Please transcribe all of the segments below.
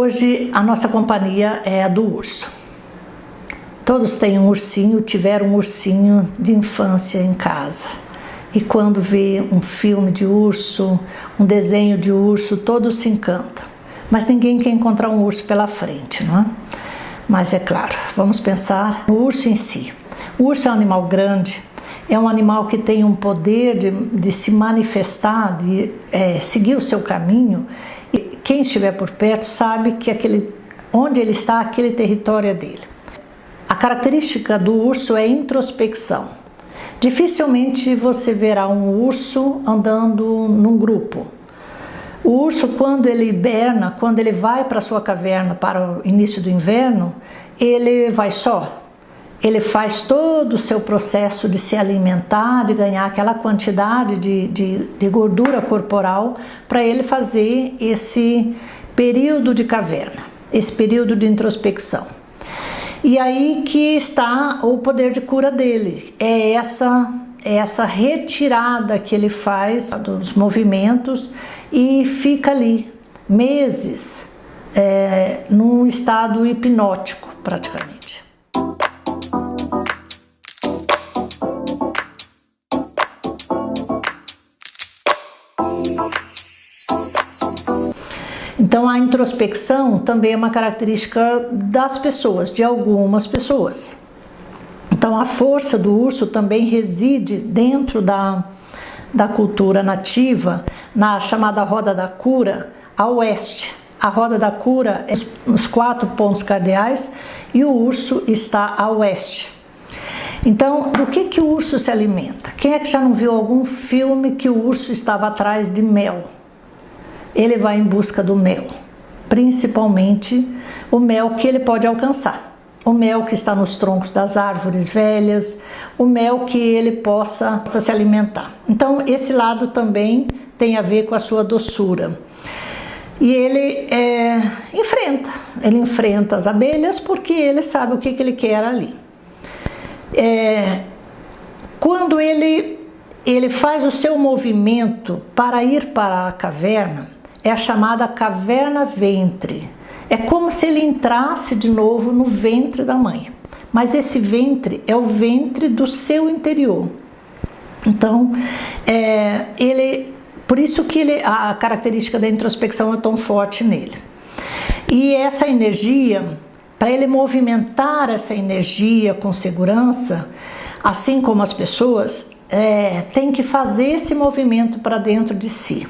Hoje a nossa companhia é a do urso. Todos têm um ursinho, tiveram um ursinho de infância em casa. E quando vê um filme de urso, um desenho de urso, todos se encantam. Mas ninguém quer encontrar um urso pela frente, não é? Mas é claro, vamos pensar no urso em si. O urso é um animal grande, é um animal que tem um poder de se manifestar, de seguir o seu caminho. E quem estiver por perto sabe que onde ele está, aquele território é dele. A característica do urso é introspecção. Dificilmente você verá um urso andando num grupo. O urso, quando ele hiberna, quando ele vai para a sua caverna para o início do inverno, ele vai só. Ele faz todo o seu processo de se alimentar, de ganhar aquela quantidade de gordura corporal para ele fazer esse período de caverna, esse período de introspecção. E aí que está o poder de cura dele, é essa retirada que ele faz dos movimentos e fica ali meses num estado hipnótico praticamente. Então a introspecção também é uma característica das pessoas, de algumas pessoas. Então a força do urso também reside dentro da cultura nativa, na chamada roda da cura, a oeste. A roda da cura é nos 4 pontos cardeais e o urso está a oeste. Então, do que o urso se alimenta? Quem é que já não viu algum filme que o urso estava atrás de mel? Ele vai em busca do mel, principalmente o mel que ele pode alcançar. O mel que está nos troncos das árvores velhas, o mel que ele possa se alimentar. Então, esse lado também tem a ver com a sua doçura. E ele enfrenta as abelhas porque ele sabe o que ele quer ali. Quando ele faz o seu movimento para ir para a caverna, é a chamada caverna-ventre. É como se ele entrasse de novo no ventre da mãe. Mas esse ventre é o ventre do seu interior. Então, por isso que a característica da introspecção é tão forte nele. E essa energia, para ele movimentar essa energia com segurança, assim como as pessoas, tem que fazer esse movimento para dentro de si.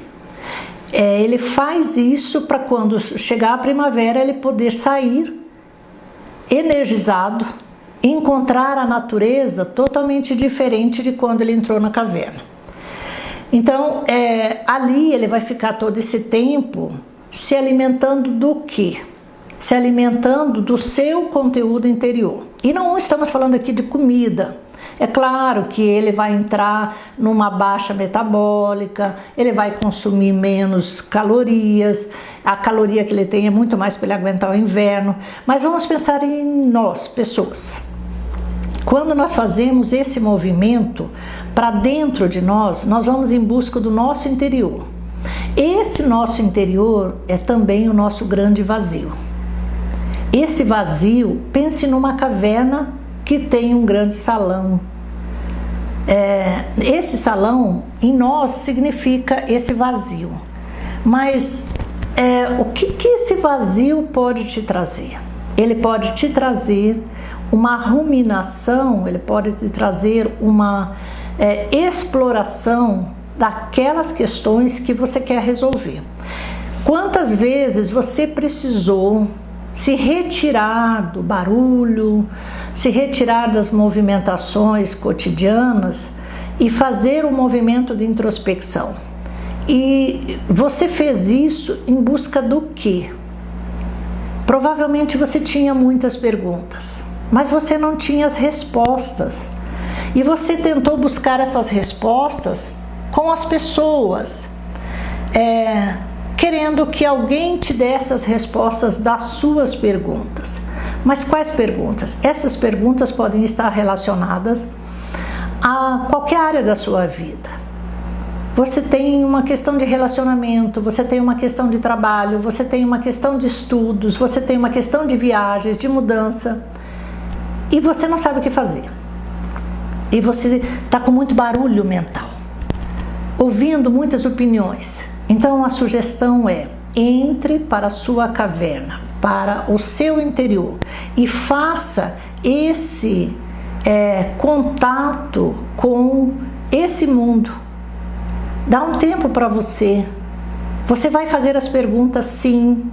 Ele faz isso para quando chegar a primavera ele poder sair energizado, encontrar a natureza totalmente diferente de quando ele entrou na caverna. Então, ali ele vai ficar todo esse tempo se alimentando do quê? Se alimentando do seu conteúdo interior. E não estamos falando aqui de comida. É claro que ele vai entrar numa baixa metabólica, ele vai consumir menos calorias, a caloria que ele tem é muito mais para ele aguentar o inverno, mas vamos pensar em nós, pessoas. Quando nós fazemos esse movimento para dentro de nós vamos em busca do nosso interior. Esse nosso interior é também o nosso grande vazio. Esse vazio, pense numa caverna que tem um grande salão. Esse salão em nós significa esse vazio. Mas o que esse vazio pode te trazer? Ele pode te trazer uma ruminação, ele pode te trazer uma exploração daquelas questões que você quer resolver. Quantas vezes você precisou se retirar do barulho, se retirar das movimentações cotidianas e fazer um movimento de introspecção? E você fez isso em busca do quê? Provavelmente você tinha muitas perguntas, mas você não tinha as respostas. E você tentou buscar essas respostas com as pessoas, querendo que alguém te desse as respostas das suas perguntas. Mas quais perguntas? Essas perguntas podem estar relacionadas a qualquer área da sua vida. você tem uma questão de relacionamento, você tem uma questão de trabalho, você tem uma questão de estudos, você tem uma questão de viagens, de mudança, e você não sabe o que fazer. E você está com muito barulho mental, ouvindo muitas opiniões. Então a sugestão é: entre para a sua caverna, para o seu interior, e faça esse contato com esse mundo. Dá um tempo para você. Você vai fazer as perguntas, sim,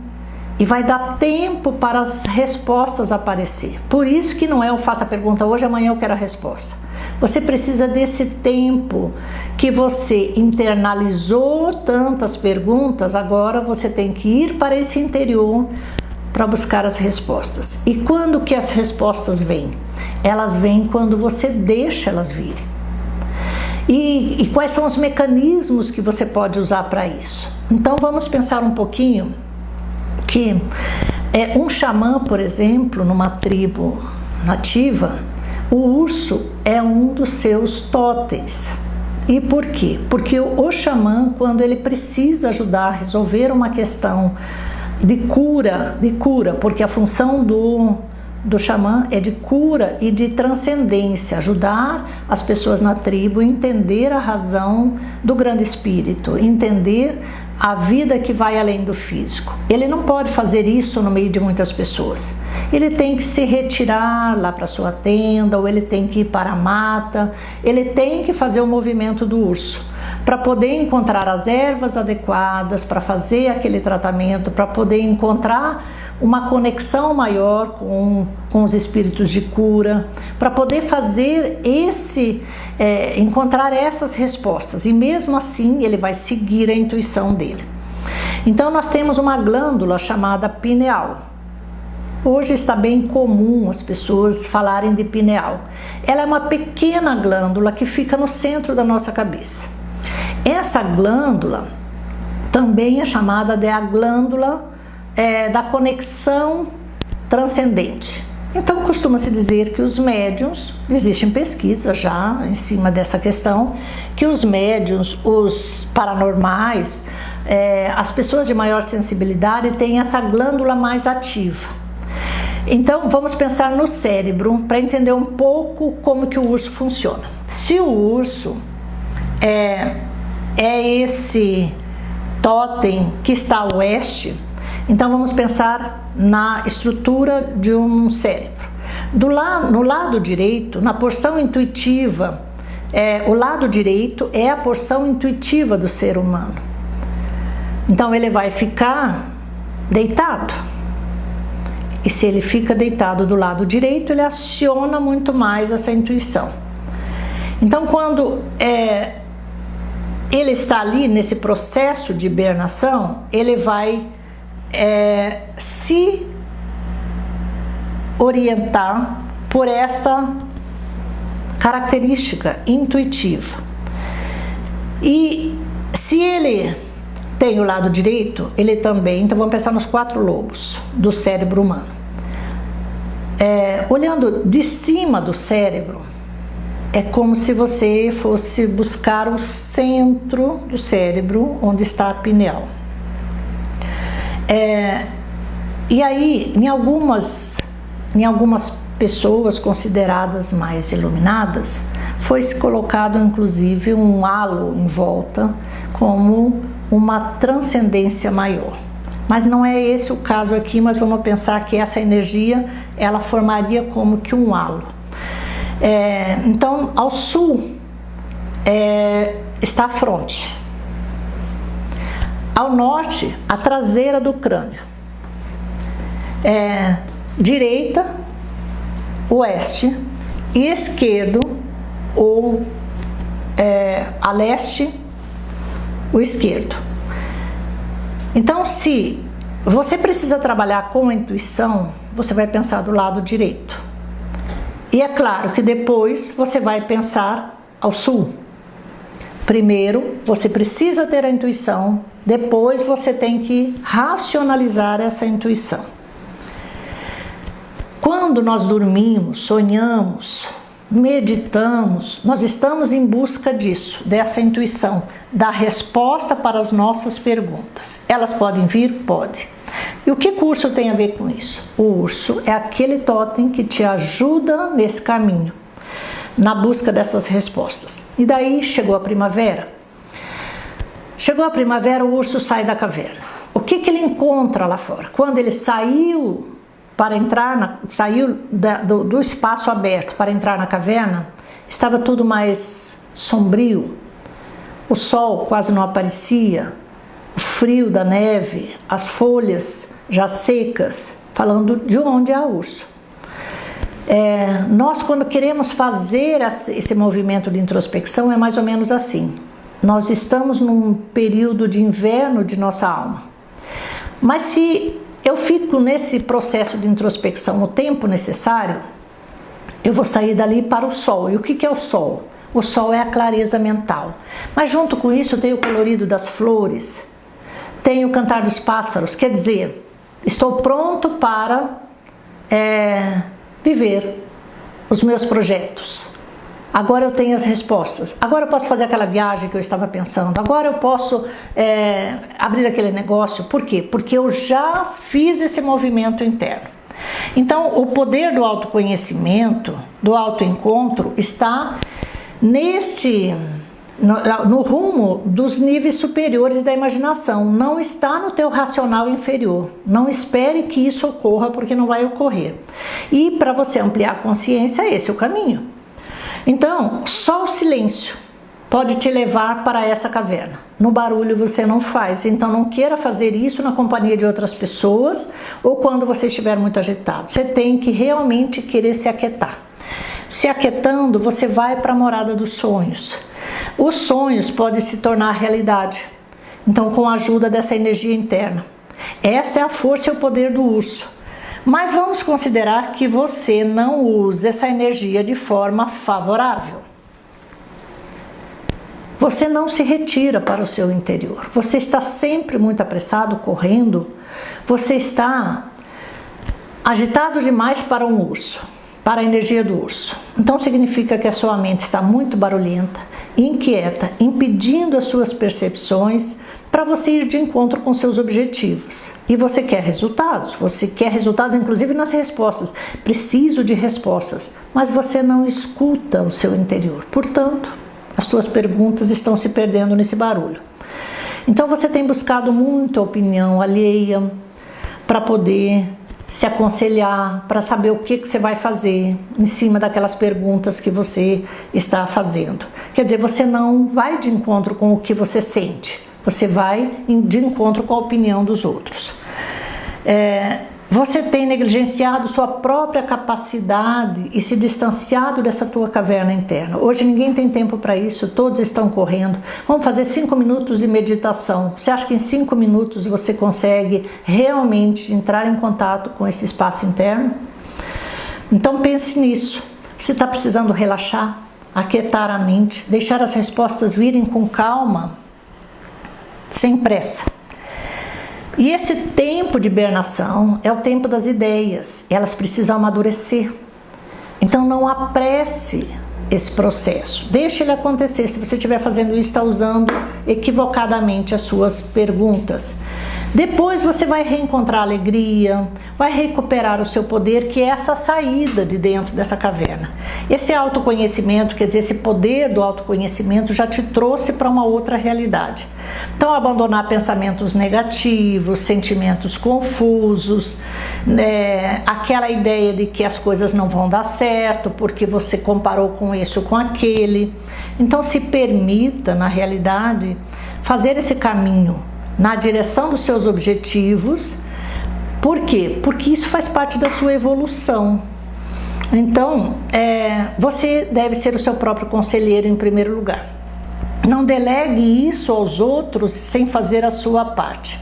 e vai dar tempo para as respostas aparecer. Por isso que não é eu faço a pergunta hoje, amanhã eu quero a resposta. Você precisa desse tempo que você internalizou tantas perguntas, agora você tem que ir para esse interior para buscar as respostas. E quando que as respostas vêm? Elas vêm quando você deixa elas virem. E quais são os mecanismos que você pode usar para isso? Então vamos pensar um pouquinho que um xamã, por exemplo, numa tribo nativa, o urso é um dos seus totens. E por quê? Porque o xamã, quando ele precisa ajudar a resolver uma questão de cura, porque a função do xamã é de cura e de transcendência, ajudar as pessoas na tribo a entender a razão do grande espírito, entender a vida que vai além do físico. Ele não pode fazer isso no meio de muitas pessoas. Ele tem que se retirar lá para sua tenda, ou ele tem que ir para a mata, ele tem que fazer o movimento do urso, para poder encontrar as ervas adequadas, para fazer aquele tratamento, para poder encontrar uma conexão maior com os espíritos de cura, para poder fazer encontrar essas respostas, e mesmo assim ele vai seguir a intuição dele. Então nós temos uma glândula chamada pineal. Hoje está bem comum as pessoas falarem de pineal. Ela é uma pequena glândula que fica no centro da nossa cabeça. Essa glândula também é chamada de a glândula da conexão transcendente. Então costuma-se dizer que os médiuns, existem pesquisas já em cima dessa questão, que os médiuns, os paranormais, as pessoas de maior sensibilidade têm essa glândula mais ativa. Então vamos pensar no cérebro para entender um pouco como que o urso funciona. Se o urso é esse totem que está a oeste, então vamos pensar na estrutura de um cérebro. No lado direito, na porção intuitiva, o lado direito é a porção intuitiva do ser humano. Então ele vai ficar deitado. E se ele fica deitado do lado direito, ele aciona muito mais essa intuição. Então quando ele está ali nesse processo de hibernação, ele vai se orientar por esta característica intuitiva. E se ele tem o lado direito, ele também, então vamos pensar nos 4 lobos do cérebro humano. Olhando de cima do cérebro, é como se você fosse buscar o centro do cérebro, onde está a pineal. E aí, em algumas pessoas consideradas mais iluminadas, foi-se colocado inclusive um halo em volta, como uma transcendência maior. Mas não é esse o caso aqui, mas vamos pensar que essa energia, ela formaria como que um halo. Então, ao sul está a fronte. Ao norte, a traseira do crânio. Direita, oeste, e esquerdo, ou a leste, o esquerdo. Então, se você precisa trabalhar com a intuição, você vai pensar do lado direito. E é claro que depois você vai pensar ao sul. Primeiro, você precisa ter a intuição, depois você tem que racionalizar essa intuição. Quando nós dormimos, sonhamos, meditamos, nós estamos em busca disso, dessa intuição, da resposta para as nossas perguntas. Elas podem vir? Pode. E o que o urso tem a ver com isso? O urso é aquele totem que te ajuda nesse caminho, na busca dessas respostas. E daí chegou a primavera. Chegou a primavera, o urso sai da caverna. O que ele encontra lá fora? Quando ele saiu para entrar, saiu do espaço aberto para entrar na caverna, estava tudo mais sombrio. O sol quase não aparecia, o frio da neve, as folhas já secas, falando de onde há urso. Nós, quando queremos fazer esse movimento de introspecção, é mais ou menos assim. Nós estamos num período de inverno de nossa alma. Mas se eu fico nesse processo de introspecção o tempo necessário, eu vou sair dali para o sol. E o que é o sol? O sol é a clareza mental. Mas junto com isso tem o colorido das flores, tem o cantar dos pássaros. Quer dizer, estou pronto para viver os meus projetos. Agora eu tenho as respostas. Agora eu posso fazer aquela viagem que eu estava pensando. Agora eu posso abrir aquele negócio. Por quê? Porque eu já fiz esse movimento interno. Então, o poder do autoconhecimento, do autoencontro, está no rumo dos níveis superiores da imaginação. Não está no teu racional inferior. Não espere que isso ocorra, porque não vai ocorrer. E para você ampliar a consciência, esse é o caminho. Então, só o silêncio pode te levar para essa caverna. No barulho você não faz, então não queira fazer isso na companhia de outras pessoas ou quando você estiver muito agitado. Você tem que realmente querer se aquietar. Se aquietando, você vai para a morada dos sonhos. Os sonhos podem se tornar realidade, então com a ajuda dessa energia interna. Essa é a força e o poder do urso. Mas vamos considerar que você não usa essa energia de forma favorável. Você não se retira para o seu interior. Você está sempre muito apressado, correndo. Você está agitado demais para um urso, para a energia do urso. Então significa que a sua mente está muito barulhenta, inquieta, impedindo as suas percepções para você ir de encontro com seus objetivos. E você quer resultados inclusive nas respostas. Preciso de respostas, mas você não escuta o seu interior. Portanto, as suas perguntas estão se perdendo nesse barulho. Então você tem buscado muito a opinião alheia para poder se aconselhar, para saber o que você vai fazer em cima daquelas perguntas que você está fazendo. Quer dizer, você não vai de encontro com o que você sente. Você vai de encontro com a opinião dos outros. Você tem negligenciado sua própria capacidade e se distanciado dessa tua caverna interna. Hoje ninguém tem tempo para isso, todos estão correndo. Vamos fazer 5 minutos de meditação. Você acha que em 5 minutos você consegue realmente entrar em contato com esse espaço interno? Então pense nisso. Você está precisando relaxar, aquietar a mente, deixar as respostas virem com calma, sem pressa. E esse tempo de hibernação é o tempo das ideias, elas precisam amadurecer. Então não apresse esse processo, deixe ele acontecer. Se você estiver fazendo isso, está usando equivocadamente as suas perguntas. Depois você vai reencontrar a alegria, vai recuperar o seu poder, que é essa saída de dentro dessa caverna. Esse autoconhecimento, quer dizer, esse poder do autoconhecimento já te trouxe para uma outra realidade. Então, abandonar pensamentos negativos, sentimentos confusos, aquela ideia de que as coisas não vão dar certo porque você comparou com isso ou com aquele. Então, se permita, na realidade, fazer esse caminho na direção dos seus objetivos. Por quê? Porque isso faz parte da sua evolução. Então, você deve ser o seu próprio conselheiro em primeiro lugar. Não delegue isso aos outros sem fazer a sua parte.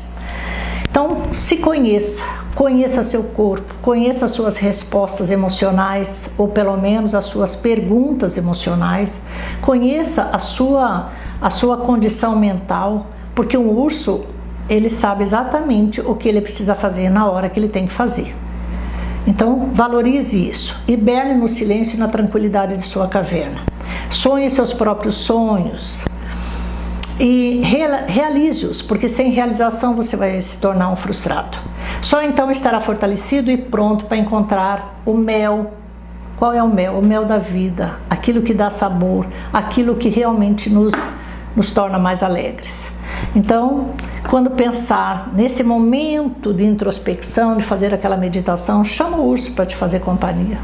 Então, se conheça, conheça seu corpo, conheça as suas respostas emocionais, ou pelo menos as suas perguntas emocionais, conheça a sua condição mental, porque um urso, ele sabe exatamente o que ele precisa fazer na hora que ele tem que fazer. Então, valorize isso. Hiberne no silêncio e na tranquilidade de sua caverna. Sonhe seus próprios sonhos e realize-os, porque sem realização você vai se tornar um frustrado. Só então estará fortalecido e pronto para encontrar o mel. Qual é o mel? O mel da vida, aquilo que dá sabor, aquilo que realmente nos torna mais alegres. Então, quando pensar nesse momento de introspecção, de fazer aquela meditação, chama o urso para te fazer companhia.